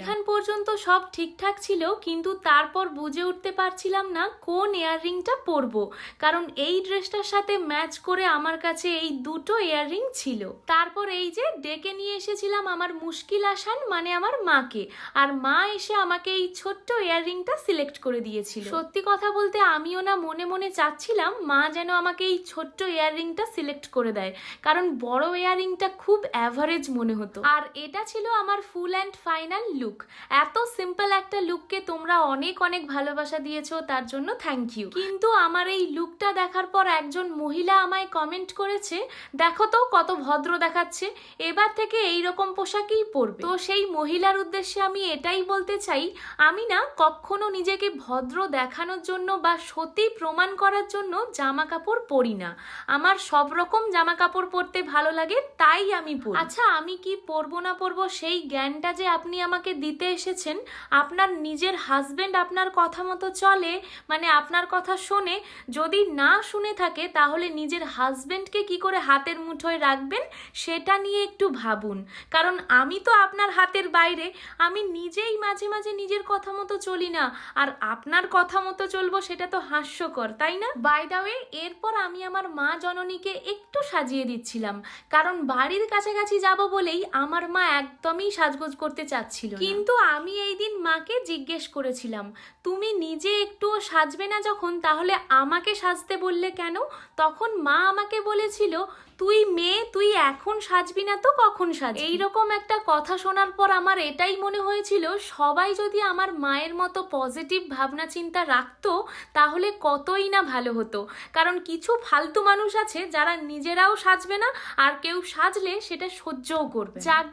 এখান পর্যন্ত সব ঠিকঠাক ছিল, কিন্তু তারপর বুঝে উঠতে পারছিলাম না কোন ইয়াররিংটা পরবো, কারণ এই ড্রেসটার সাথে ম্যাচ করে আমার কাছে এই দুটো ইয়াররিং ছিল। তারপর এই যে ডেকে নিয়ে এসেছিলাম আমার মুশকিল আসান মানে আমার মাকে, আর মা এসে আমাকে এই ছোট্ট ইয়াররিংটা সিলেক্ট করে দিয়েছিল। সত্যি কথা বলতে আমিও না মনে মনে চাচ্ছিলাম মা যেন আমাকে এই ছোট্ট ইয়াররিংটা সিলেক্ট করে দেয়, কারণ বড় ইয়াররিংটা খুব অ্যাভারেজ মনে হতো। আর এটা ছিল আমার ফুল অ্যান্ড ফাইনাল লুক। এত সিম্পল একটা লুককে তোমরা অনেক অনেক ভালোবাসা দিয়েছো, তার জন্য থ্যাংক ইউ। কিন্তু আমার এই লুকটা দেখার পর একজন মহিলা আমায় কমেন্ট করেছে, দেখো তো কত ভদ্র দেখাচ্ছে, এবার থেকে এইরকম পোশাকই পরবে। তো সেই মহিলার উদ্দেশ্যে আমি এটাই বলতে চাই, আমি না কখনো নিজেকে ভদ্র দেখানোর জন্য বা সতী প্রমাণ করার জন্য জামা কাপড় পরি না। আমার সব রকম জামা কাপড় পরতে ভালো লাগে, তাই আমি পরি। আচ্ছা, আমি কি পরবো না পরবো সেই জ্ঞানটা যে আপনি আমাকে দিতে এসেছেন, আপনার নিজের হাজবেন্ড আপনার কথা মতো চলে, মানে আপনার কথা শোনে, যদি না শুনে থাকে তাহলে নিজের হাজবেন্ডকে কি করে হাতের মুঠোয় রাখবেন সেটা নিয়ে একটু ভাবুন। কারণ আমি তো আপনার হাতের বাইরে, আমি নিজেই মাঝে মাঝে নিজের কথা মতো চলি না, আর আপনার কথা মতো চলবো সেটা তো হাস্যকর, তাই না? বাই দ্য ওয়ে, এরপর আমি আমার মা জননীকে একটু সাজিয়ে দিচ্ছিলাম, কারণ বাড়ির কাছাকাছি যাব বলেই আমার মা একদমই সাজগোজ করতে চাচ্ছিল না। কিন্তু আমি এই দিন মাকে জিজ্ঞেস করেছিলাম, তুমি নিজে একটুও সাজবে না যখন, তাহলে আমাকে সাজতে বললে কেন? তখন মা আমাকে বলেছিল, তুই মেয়ে, তুই এখন সাজবি না তো কখন সাজবি? এইরকম একটা কথা শোনার পর আমার এটাই মনে হয়েছিল, সবাই যদি আমার মায়ের মতো পজিটিভ ভাবনা চিন্তা রাখতো তাহলে কতই না ভালো হতো। কারণ কিছু ফালতু মানুষ আছে যারা নিজেরাও সাজবে না, আর কেউ সাজলে সেটা সহ্যও করবে। যাক